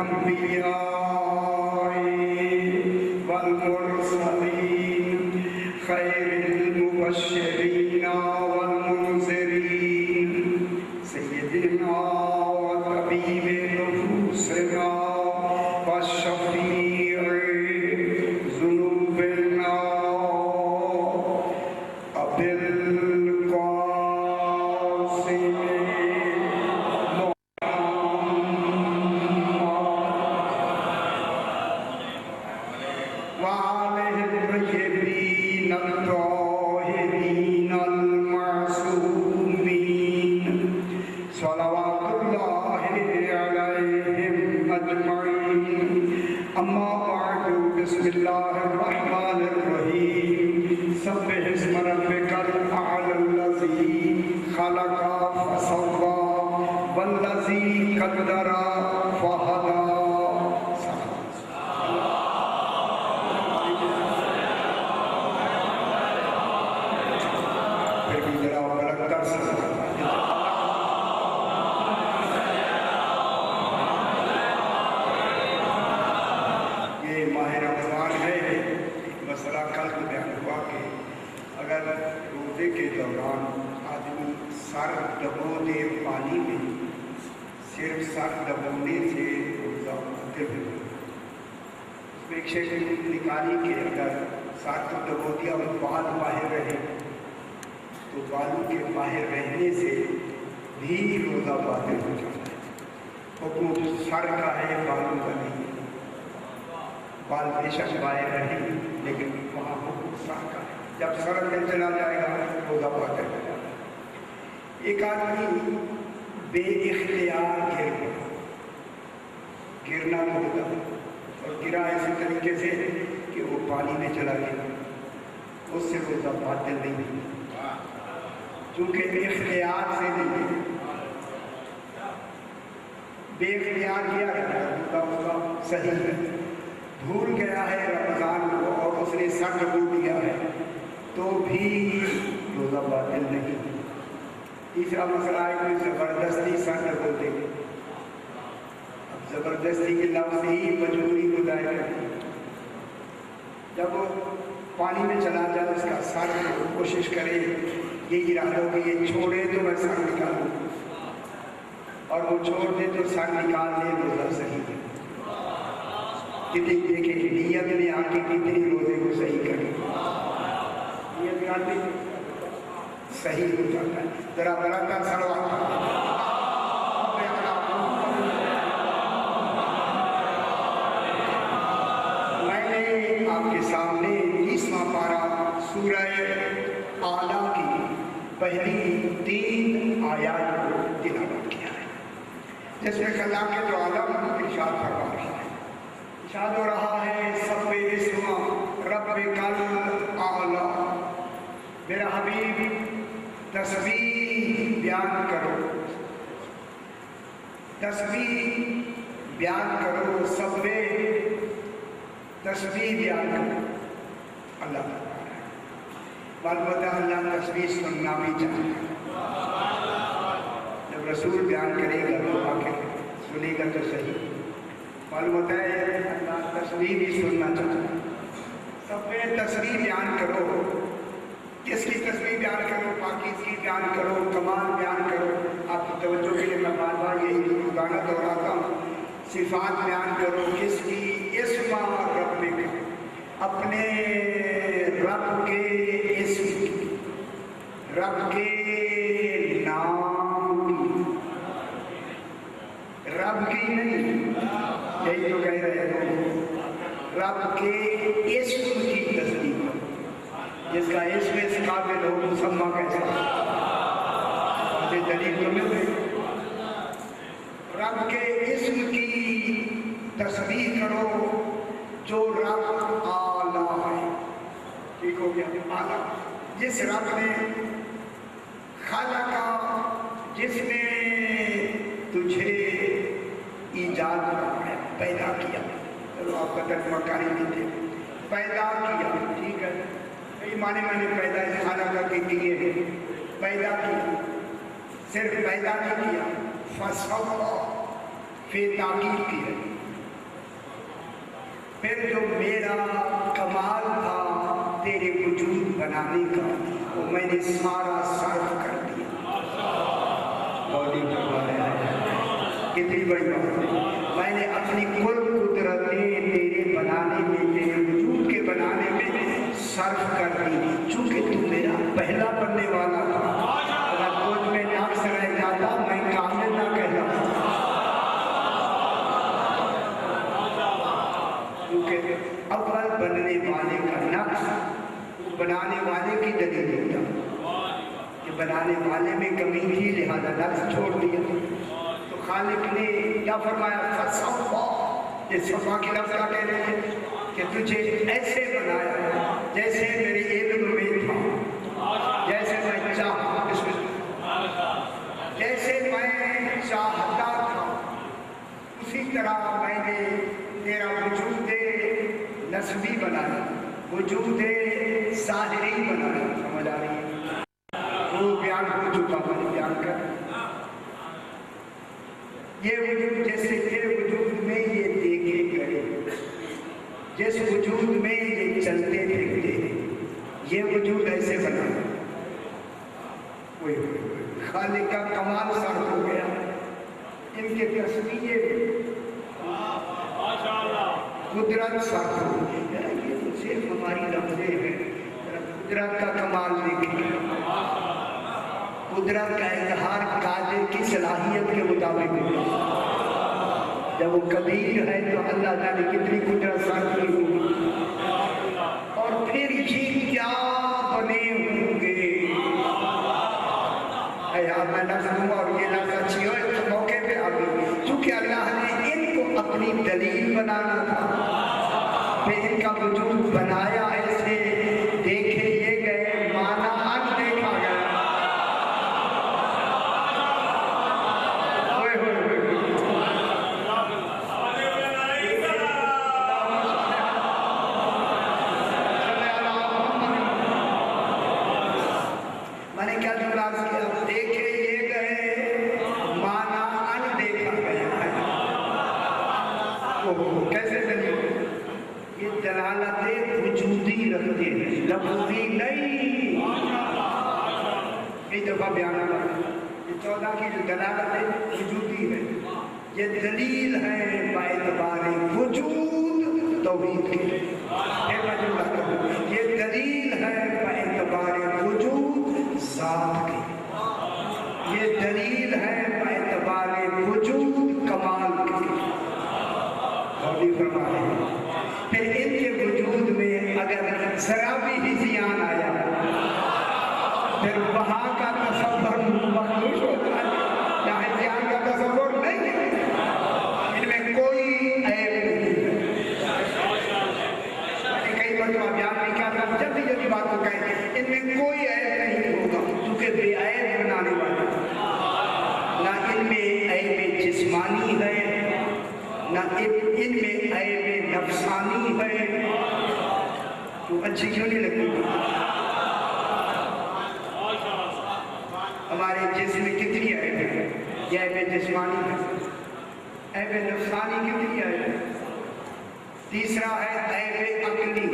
الأنبياء والمرسلين خير المبشرين والمنذرين سيدنا وطبيب نفوسنا والشفيع ذنوبنا أبي القاسم وآله الطيبين الطاهرين المعصومين صلوات الله عليهم أجمعين أما بعد بسم الله الرحمن الرحيم سبح اسم ربك الأعلى الذي خلق فسوى والذي قدر فهدى اگر روزے کے دوران آدمی سر دبو دے پانی میں صرف سر دبونے سے روزہ معطل ہے۔ اس میں ایک شیخ نکالی کہ اگر سر کو دبو دیا اور بال باہر رہے تو بالوں کے باہر رہنے سے بھی روزہ باطل ہو جاتا ہے۔ حکم سر کا ہے، بالوں کا نہیں ہے۔ بال بے شک باہر رہے لیکن وہاں حکم سر کا ہے۔ جب سر میں چلا جائے گا روزہ باطل ہو جائے گا۔ ایک آدمی بے اختیار گرنا ہوگا اور گرا اسی طریقے سے کہ وہ پانی میں چلا گیا، اس سے روزہ باطل نہیں ہے چونکہ اختیار سے نہیں ہے۔ بے اختیار کیا ہے روزہ اس کا صحیح ہے۔ بھول گیا ہے رمضان کو اور اس نے سر ڈبو دیا ہے تو بھی روزہ باطل نہیں۔ تیسرا مسئلہ ہے کوئی زبردستی سر ڈبو دے، اب زبردستی کے لفظ ہی مجبوری کو ظاہر کرتی ہے۔ جب وہ پانی میں چلا جائے اس کا سر کوشش کرے یہ ارادہ ہو کہ یہ چھوڑے تو میں سر نکالوں، اور وہ چھوڑ دے تو سر نکال دے، روزہ صحیح ہے۔ کتنی دیکھیں نیت میں آ کے کتنی روزے کو صحیح کرے، نیت میں آتے صحیح ہو جاتا ہے۔ ذرا برکت صلوات میں نے آپ کے سامنے 20واں پارہ سورہ اعلیٰ کی پہلی 3 آیات کو تلاوت کیا ہے، جس میں خدا کے جو عالم ارشاد فرما رہا ہے، ارشاد ہو رہا ہے سبح اسم ربک الاعلیٰ، میرا حبیب تسبیح بیان کرو، تسبیح بیان کرو، سبح تسبیح بیان کرو۔ اللہ معلومات اللہ تسبیح سننا بھی چاہتا ہے۔ جب رسول بیان کرے گا تو آخر سنے گا تو صحیح۔ معلومات ہے اللہ تسبیح بھی سننا چاہتا ہے۔ سبح تسبیح بیان کرو، کس کی تسبیح بیان کرو؟ پاکیزگی بیان کرو، کمال بیان کرو۔ آپ کی توجہ کے لیے میں بار بار یہی گانا دہراتا ہوں، صفات بیان کرو کس کی؟ اسم ربک، اپنے رب کے اسم کی، رب کے نام کی، رب کی نہیں، یہی تو کہہ رہے ہیں رب کے اسم کی تصدیق، جس کا اسم اس قابل ہو مسمى کیسا مجھے دلیل تو مل گئی۔ رب کے اسم کی تصدیق کرو جو رب اعلیٰ ہے، ٹھیک ہو گیا؟ اعلیٰ جس رب نے خلقہ، جس نے تجھے ایجاد فرمایا، پیدا کیا، چلو آپ کا ترجمہ کاری دیتے پیدا کیا، ٹھیک ہے؟ کئی معنی میں نے پیدا اس خالقہ کے دیے ہیں، پیدا کیا، صرف پیدا نہیں کیا، فسوّا، پھر تعقیب کی ہے، پھر جو میرا کمال تھا تیرے وجود بنانے کا وہ میں نے سارا صرف کر دیا. کتنی بڑی بات ہے. میں نے اپنی کل قدرتیں تیرے بنانے میں تیرے وجود کے بنانے میں صرف کر دی. چونکہ تو میرا پہلا بننے والا تھا. اگر تجھ میں نقص رہ جاتا میں کامل نہ کہتا. کیونکہ اول بننے والے کا نقص بنانے والے کی دلیل ہوتا کہ بنانے والے میں کمی تھی لہذا نقص چھوڑ دیا. تو خالق نے کیا فرمایا؟ فصفا. یہ صفا کی لفظ کیا کہہ رہے ہیں کہ تجھے ایسے بنایا جیسے میرے علم میں تھا، جیسے میں جیسے میں چاہتا تھا اسی طرح میں نے تیرا وجود نسبی بنایا، وجود ظاہری بنایا. سمجھ آ رہی ہے؟ وہ بیان ہو چکا میں بیان کر. یہ وجود جیسے تیرے وجود میں یہ دیکھے گئے، جس وجود میں یہ چلتے پھرتے یہ وجود ایسے بنا. خالق کا کمال سر ہو گیا. ان کے تصویر قدرت سر ہو گیا. یہ تو صرف ہماری لفظیں ہیں. قدرت کا کمال دیکھیں. قدرت کا اظہار قادر کی صلاحیت کے مطابق ہے. جب وہ قدیر ہے تو اللہ تعالیٰ کتنی قدرت صرف کی ہوگی. اور پھر یہ کیا بنے ہوں گے. میں لفظ ہوں اور یہ لفظ اچھی ہو تو موقع پہ آ گئی. چونکہ اللہ نے ان کو اپنی دلیل بنانا تھا، پھر ان کا وجود بنایا ایسے دیکھے یہ گئے مانا ان دیکھا گیا. میں نے کیا جملہ کیا؟ دیکھے یہ گئے مانا ان دیکھا گیا. کیسے دلیل؟ یہ دلالت وجودی رکھتے ہیں، لفظی نہیں. ایک دفعہ بیان آ یہ 14 کی جو دلالت وجودی ہے یہ دلیل ہے باعتبار وجود توحید کی. میں جملہ کہوں یہ دلیل ہے باعتبار وجود ذات کی. یہ دلیل ہے باعتبار وجود کمال کی. فرما رہے ہیں پھر ان کے وجود میں اگر ذرا بھی ہزیان آیا پھر وہاں کا تصور مخلوط ہوتا ہے. یا ہزیان کا تصور نہیں ہے. ان میں کوئی عیب نہیں ہے. کئی مرتبہ بیان نہیں کیا تھا، جلدی جلدی بات کو کہیں ان میں کوئی عیب نہیں ہوگا کیونکہ بے عیب بنانے والا. نہ ان میں عیب جسمانی ہے نہ ان میں عیب نفسانی ہے. تو اچھی کیوں نہیں لگتی؟ ہمارے جسم میں کتنی عیب ہے؟ یہ عیب جسمانی ہے. عیب نفسانی کتنی ہے؟ تیسرا ہے عیب عقلی.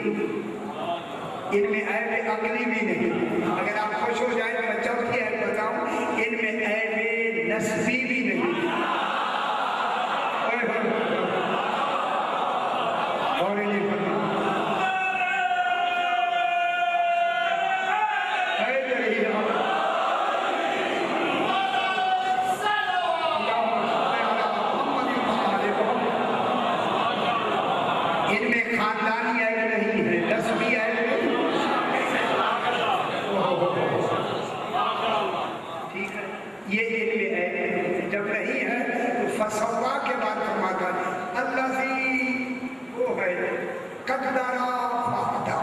ان میں عیب عقلی بھی نہیں. اگر آپ خوش ہو جائیں میں چوتھی عیب بتاؤں، ان میں عیب نسبی بھی نہیں. ان میں خاندانی عیب نہیں ہے، نسبی عیب نہیں. ٹھیک ہے، یہ ان میں عیب جب نہیں ہے تو فسوا کے بعد فرماتا ہے اللہ سے وہ ہے قدرہ فقدہ.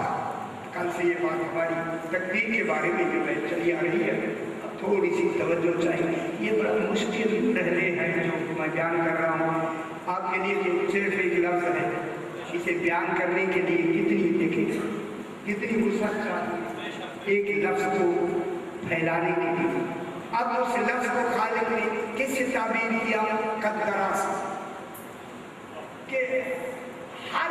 کل سے یہ بات ہماری تقدیر کے بارے میں جو ہے چلی آ رہی ہے، اب تھوڑی سی توجہ چاہیے. یہ بڑا مشکل پہلے ہے جو میں بیان کر رہا ہوں آپ کے لیے. جو صرف ایک لفظ ہے اسے بیان کرنے کے لیے کتنی دیکھیں کتنی وسعت چاہیے ایک لفظ کو پھیلانے کے لیے. اب اس لفظ کو خالق نے کس سے تعبیر کیا؟ قدرہ سے. کہ ہر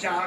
4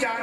4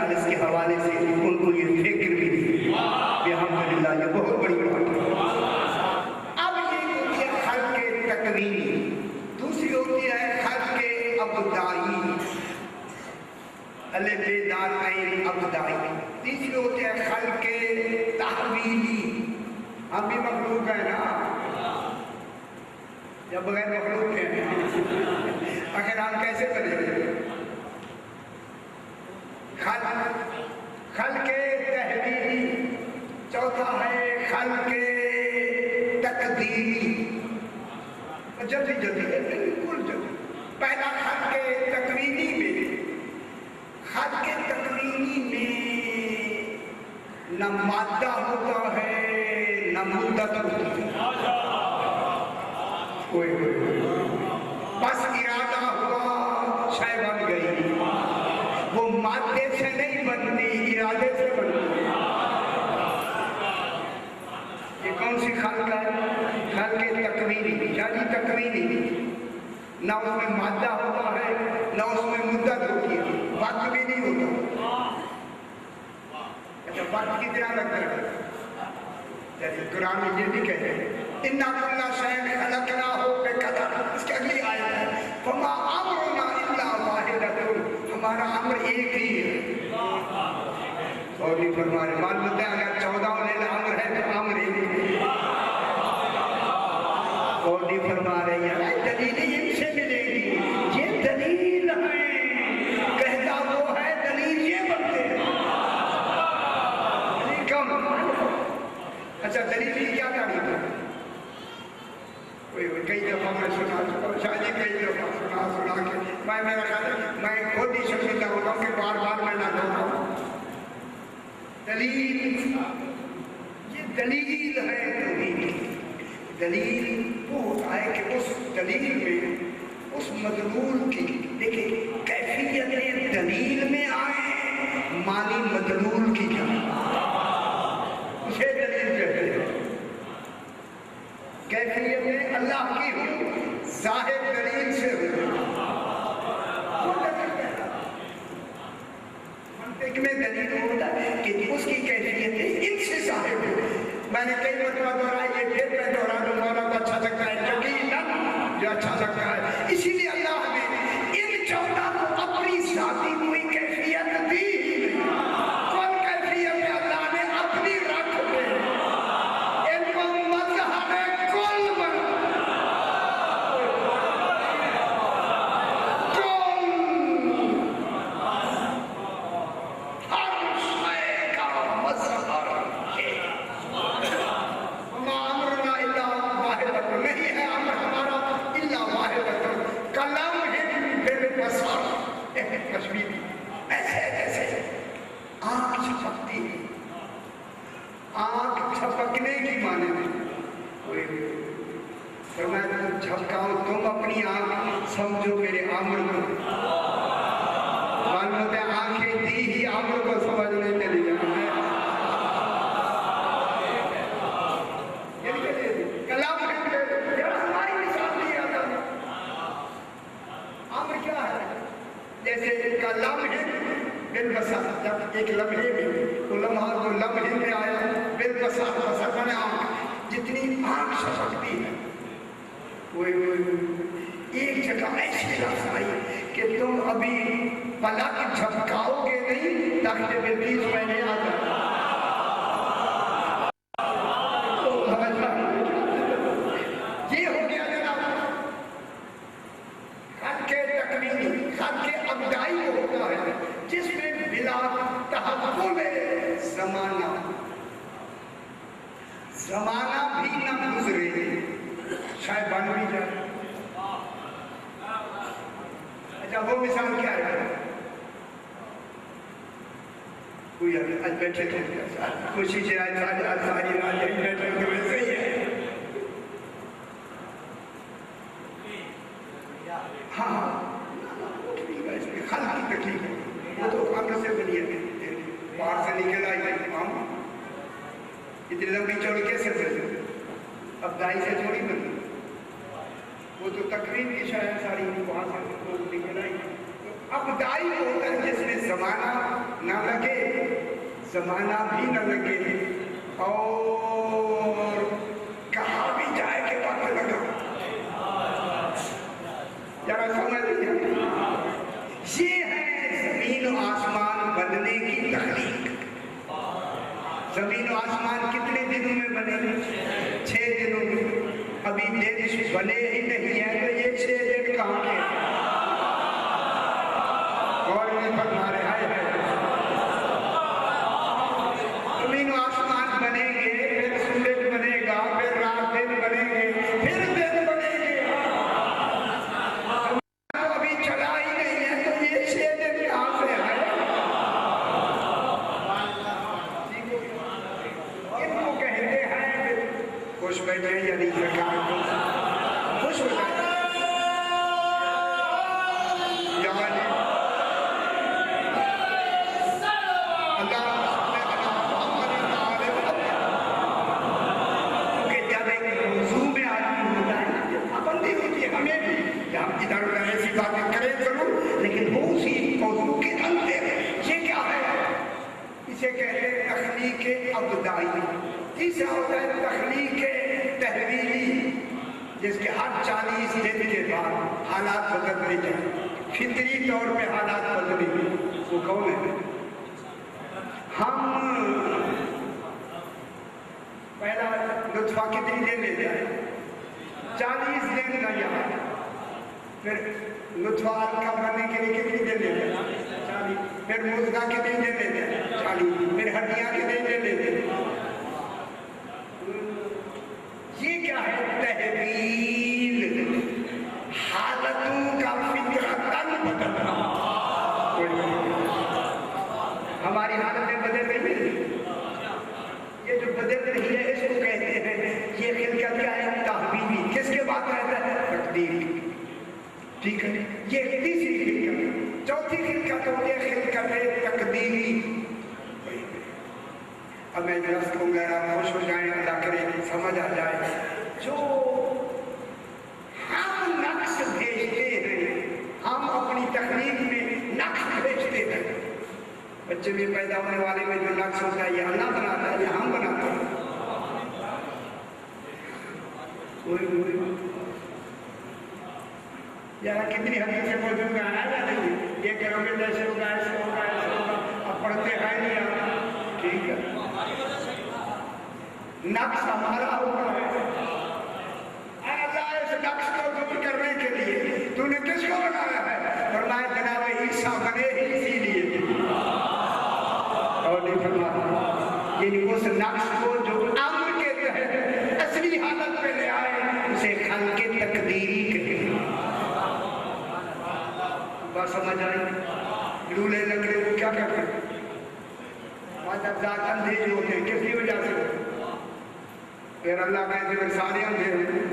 مجالس کے حوالے سے ان کو یہ فکر بھی دی. الحمدللہ یہ بہت بڑی بات ہے. اب یہ ہوتی ہے خلق تکوینی، دوسری ہوتی ہے خلق ابتدائی، الف دال عین ابتدائی. تیسری ہوتی ہے خلق تحویلی. ہم بھی مخلوق ہیں نا، یا بغیر مخلوق ہیں؟ آخر ہم کیسے بنے؟ خلق تحویلی. چوتھا ہے خلق تقدیری. جلدی جلدی بالکل جلدی. پہلا خلق تکوینی میں، خلق تکوینی میں نہ مادہ ہوتا ہے نہ مدت ہوتی ہے. بس ارادہ ہوا شے بن گئی. وہ مادے سے نہیں بنتی، ارادے سے بنتی. یہ کون سی خلق ہے؟ خلق تکوینی، یعنی تکوینی. نہ اس میں مادہ ہوتا ہے نہ اس میں مدت ہوتی ہے، وقت بھی نہیں ہوتا. اچھا وقت کتنا لگتا ہے؟ جیسے قرآن میں یہ بھی کہتے ہیں اِنَّا كُلَّ شَيْءٍ خَلَقْنَاهُ بِقَدَرٍ. اس کے اگلی آیت ہے فَمَا أَمْرُنَا إِلَّا وَاحِدَةٌ. ہمارا امر ایک ہی ہے. اور نہیں فرما رہے معلوم ہے اگر 14 لیل امر ہے تو امر ایک ہے. اور نہیں فرما رہے ہیں دلیل ان سے ملے گی. یہ دلیل ہے، کہتا وہ ہے دلیل یہ بنتے ہیں. اچھا دلیل کی کیا تعریف ہے؟ کئی دفعہ میں سنا چکا ہوں، شاید کئی دفعہ سنا کے میں میرا خیال ہے میں خود ہی شرمندہ ہوتا ہوں کہ بار بار میں نہ کہتا ہوں. دلیل یہ دلیل ہے. دلیل وہ ہوتا ہے کہ اس دلیل میں اس مدلول کی دیکھیں کیفیت دلیل میں آئے معنی مدلول کی جائے، اسے دلیل کہتے ہیں. کیفیت اللہ کی ہو، ظاہر دلیل سے ہو، وہ دلیل کہتا ہے. منطق میں دلیل ہوتا ہے کہ اس کی کیفیت ان سے ظاہر ہو. میں نے کئی مرتبہ دہرائی، یہ پھر میں دہرا دوں، مولا کو اچھا لگتا ہے یقیناً جو اچھا لگتا ہے. اسی لیے اللہ نے ان 14 کو اپنی ذاتی کوئی کیفیت دی. کون کیفیت ہے؟ اللہ نے اپنی رکھ دے. ان کو مظہر کل ہر شے کا مظہر ہے. نہیں ہے امر ہمارا الا واحد. کلام ہے بالبصر، تشبیہ ایسے جیسے آنکھ چھپکتی ہے. آنکھ چھپکنے کی معنی میں تو میں جھپکاؤں، تم اپنی آنکھ سمجھو میرے امر کو. معلوم ہوتا ہے آنکھیں دی ہی امر کو سمجھنے کے لیے. کلام جیسے ایک کا لمحے بالبصر، جب ایک لمحے میں وہ لمحہ جو لمحے میں آیا بالبصر، بصر میں آنکھ. جتنی آنکھ چھپکتی ہے وہ ایک جگہ ایسی لفظ آئی کہ تم ابھی پلک جھپکاؤ گے نہیں تاکہ بلکیس میں نے آ جائے. یہ ہو گیا جناب خلق تکوینی. خلق ابتدائی وہ ہوتا ہے جس میں بلا تحول زمانہ بھی نہ گزرے، شاید بن بھی جائے. اچھا وہ مثال کیا ہے؟ کوئی آج بیٹھے تھے خوشی سے آج ساری رات بیٹھے ہوئے صحیح ہے. ہاں خلق کی تکلیف ہے، وہ تو امر سے بنی ہے. باہر سے نکل آئی ہم اتنی لمبی چوڑی کیسے بنی؟ ابتدائی سے تھوڑی بنی. وہ تو تکوین کی شاید ساری وہاں سے نکل آئی. ابتدائی ہوتا ہے جس میں زمانہ نہ لگے، زمانہ بھی نہ لگے، اور کہاں بھی جائے کہ وقت لگا۔ ذرا سمجھ لیجیے، یہ ہے زمین و آسمان بننے کی تخلیق۔ زمین و آسمان کتنے دنوں میں بنے؟ 6 دنوں میں۔ ابھی دن بنے ہی نہیں ہیں تو یہ 6 دن کہاں کے؟ اور نہیں فرما رہا ہے۔ زمین و آسمان بنیں گے، پھر سورج بنے گا، پھر رات دن بنیں گے، پھر دن بنیں گے۔ ابھی چلا ہی نہیں ہے تو یہ 6 دن کہاں سے آئے؟ ان کو کہتے ہیں خوش بیٹھے یعنی سرکار کو خوش ہو جائے۔ تخلیق ابتدائی، تیسرا ہوتا ہے تخلیق تحویلی، جس کے ہر 40 دن کے بعد حالات بدلتے جائیں، فطری طور پہ حالات بدلیں گے۔ وہ کون ہے؟ ہم پہلا نطفہ کتنی دن لیتے ہیں؟ 40 دن لگا، پھر نطفہ کا بننے کے لیے کتنی دن لیتے ہیں؟ 40۔ پھر مضغہ کتنی دن لیتے ہیں؟ 40۔ پھر ہڈیاں کتنی دن لیتے ہیں؟ یہ کیا ہے؟ تحویل، حالتوں کا فطرتاً بدلنا۔ ہماری حالتیں بدل رہی ہیں، یہ جو بدل رہی ہے اس کو کہتے ہیں یہ خلقت کیا ہے؟ تحویلی۔ کس کے بعد رہتا ہے؟ تقدیری۔ ٹھیک ہے، یہ تیسری خلقت۔ چوتھی خلقت ہوتی ہے خلقت تقدیری۔ اب میں درس کہوں گا، آپ خوش ہو جائیں، اللہ کرے سمجھ آ جائے۔ جو ہم نقص بھیجتے ہیں، ہم اپنی تخلیق میں نقص بھیجتے ہیں۔ بچے میں پیدا ہونے والے میں جو نقص ہوتا ہے یہ اللہ بناتا ہے یا ہم بناتے ہیں؟ یار کتنی حدیثیں موجود ہیں، آیا یا نہیں؟ یہ کرو گے جیسے ہوگا، ایسے ہوگا، ایسے ہوگا۔ اب پڑھتے ہیں نہیں آپ؟ ٹھیک ہے، نقص ہمارا ہوتا ہے۔ اے اللہ، اس نقص کو دور کرنے کے لیے تو نے کس کو بنایا ہے؟ فرمایا جناب عیسیٰ بنے ہی اسی لیے۔ اور نہیں فرمایا یعنی اس نقص کو جو امر کے تحت اصلی حالت پہ لے آئے اسے خلق تقدیری کہتے ہیں۔ بات سمجھ آئی؟ لولے لنگڑے وہ کیا کرتے ہیں؟ جب ذات اندھے جو ہوتے ہیں کس کی وجہ سے؟ پھر اللہ کہتے ہیں سارے اندھے ہوتے ہیں،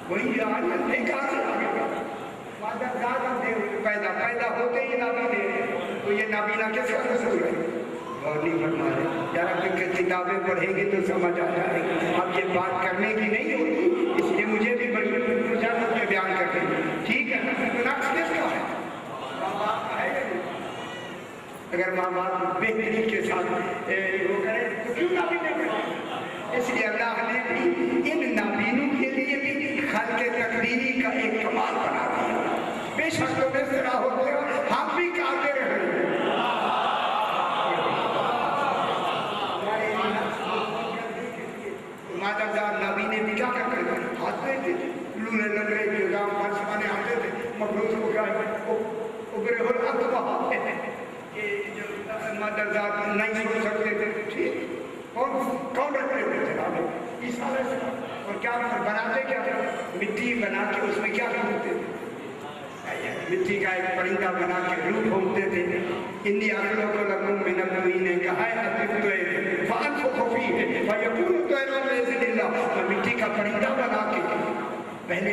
وہی آج اندھے کہاں سے آگے گا؟ جب ذات اندھے پیدا ہوتے ہی نابینا، تو یہ نابینا کس کا قصور ہے؟ اور نہیں فرما رہے یار، اگر کتابیں پڑھیں گے تو سمجھ آ جائے گی۔ اب یہ بات کرنے کی نہیں ہوتی، اس لیے مجھے بھی بڑی اجازت میں بیان کرتے ہیں۔ ٹھیک ہے، تو نقص کس کا ہے؟ ماں باپ کا ہے یا نہیں؟ اگر ماں باپ بہتری کے ساتھ وہ کریں تو کیوں نابینا کریں؟ اس لیے اللہ نے بھی ان نابینوں کے لیے بھی خلق تقدیری کا ایک کمال بنا دیا۔ بے شک تو اس طرح ہوتے ہو، ہم بھی قادر ہیں۔ مادرزاد نابینے بھی کیا کرتے تھے؟ ہاتھ دیتے تھے، لولے لگڑے پیغام پرسوانے آتے تھے، مفروض ہو گیا ابرے ہو اتبا کہ جو مادرزاد نہیں سوچ سکتے تھے، ٹھیک کون رکھتے تھے جناب عیسیٰ علیہ السلام؟ اور کیا بناتے کیا تھے؟ مٹی بنا کے اس میں کیا کرتے تھے؟ مٹی کا ایک پرندہ بنا کے روح بھونتے تھے۔ انی اخلق لکم من الطین کہایۃ الطیر فانفخ فیہ فیکون طیرا باذن اللہ۔ میں مٹی کا پرندہ بنا کے پہلے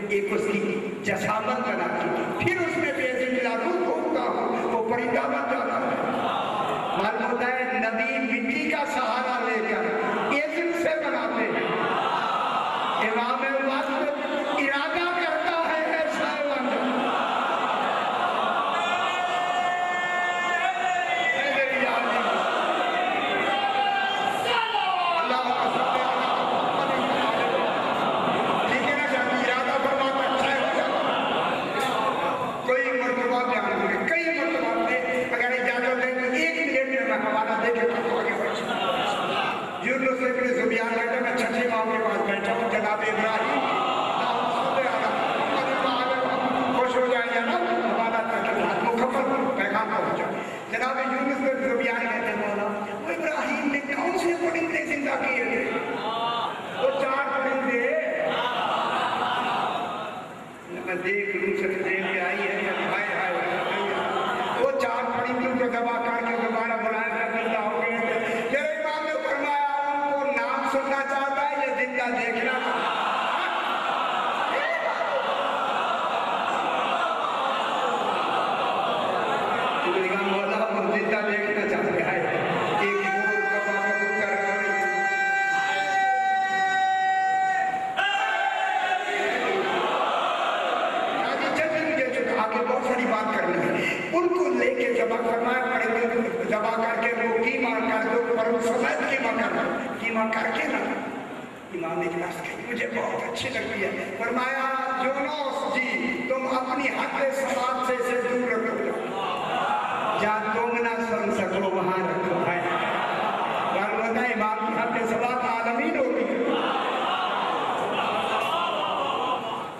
ایک اس کی جسامت بنا کے پھر اس میں باذن اللہ روح بھونتا ہوں، وہ پرندہ بن جاتا ہے۔ معلوم ہوتا ہے نبی مٹی کا سہارا لے کر اذن سے بناتے ہیں۔ امام وقت ارادہ کرتا ہے ایسا بن جناب ابراہیم خوش ہو جائیں یا نا ہمارا تک مکمل پیغام پہنچا. جناب یونس بن زبیان کہتے ہیں مولا وہ ابراہیم نے کون سے پرندے زندہ کیے تھے؟ وہ 4 پرندے میں دیکھ لوں سکتے ہیں آئی ہے وہ 4 پرندوں کو دبا کر کے دوبارہ بلایا زندہ ہو گئے تھے. میرے امام نے فرمایا ان کو نام سننا چاہتا ہے یا زندہ دیکھنا چاہتا ہے؟ زندہ دیکھنا چاہتے ہیں. ایک آگے بہت ساری بات کرنی ہے. ان کو لے کے ذبح فرمایا پڑے گا ذبح کر کے وہ قیمہ کر دو پر سفید قیمہ کر دو قیمہ کر کے نا. امام نے کلاس کی مجھے بہت اچھی لگتی ہے. فرمایا یونس جی تم اپنی حد سماعت سے اسے دور رکھو جہاں تم نہ سن سکو وہاں رکھو ہے. معلوم ہے امام کی حد سماعت عالمین ہوتی ہے.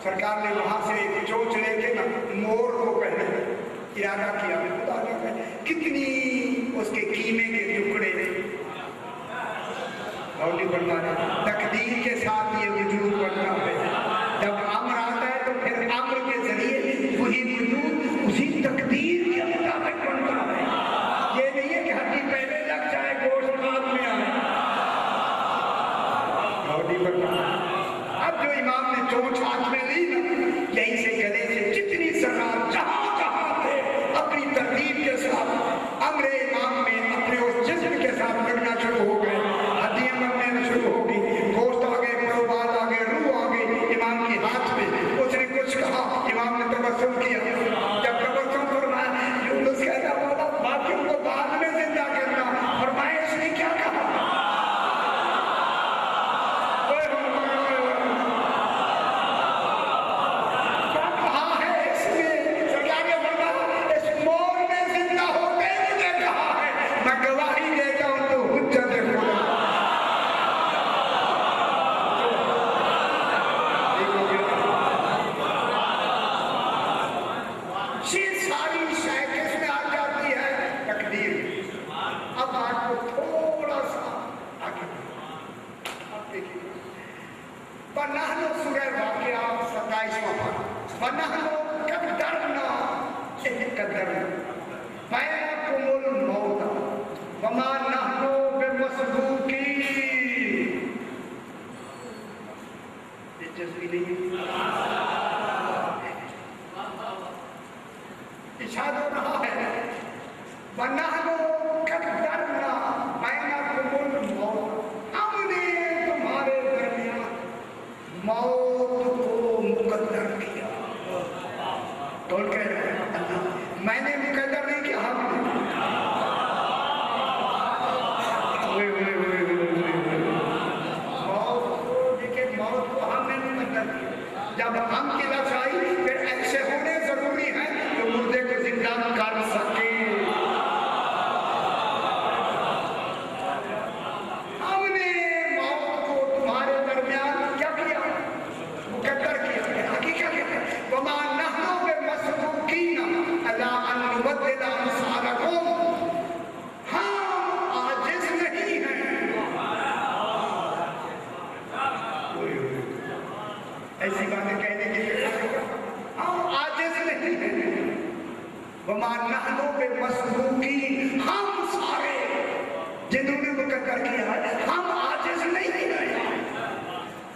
سرکار نے وہاں سے ایک چوچ لے کے مور کو پہلے ارادہ کیا میں خدا کا کتنی اس کے قیمے کے ٹکڑے اور نہیں بنتا ہے. تقدیر کے ساتھ یہ وجود بنتا ہے. جب امر آتا ہے تو پھر امر کے ذریعے وہی وجود اسی تقدیر کے مطابق بنتا ہے. یہ نہیں ہے کہ ہڈی پہلے لگ جائے گوشت بعد میں آئے اور نہیں بنتا. اب جو امام نے چونچ ہاتھ میں لی نا یہیں سے گلے سے جتنی ذرات جہاں جہاں تھے اپنی ترتیب کے ساتھ امر امام میں اپنے اس جسم کے ساتھ لگنا شروع ہو گئے. ہڈیاں بننے شروع ہو گئی. گوشت آ گئے پروبال آ گئے روح آ گئی امام کے ہاتھ میں. اس نے کچھ کہا امام نے تبسم کیا. جب تبسم فرمایا یونس کہتا مولا باقیوں کو بعد میں زندہ کرنا. فرمایا اس نے کیا کہا؟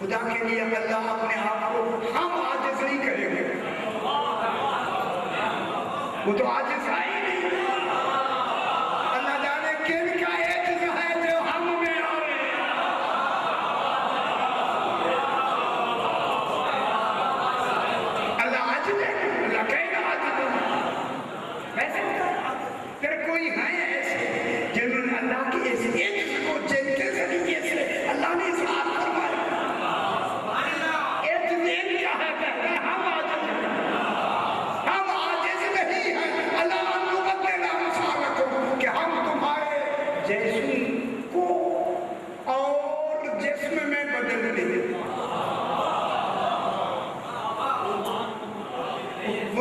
خدا کے لیے اللہ اپنے آپ کو ہم عاجز نہیں کریں گے. وہ تو عاجز ہے ہی نہیں. اللہ جانے کن کا عجز ہے جو ہم میں آ رہے ہیں. اللہ عاجز ہے. اللہ کہے گا عاجز ہے. ویسے پھر کوئی ہے ایسے جنہوں نے اللہ کی اس عجز کو جن کے ذریعے سے اللہ نے اظہار فرمایا. ہم عاجز نہیں ہیں. اللہ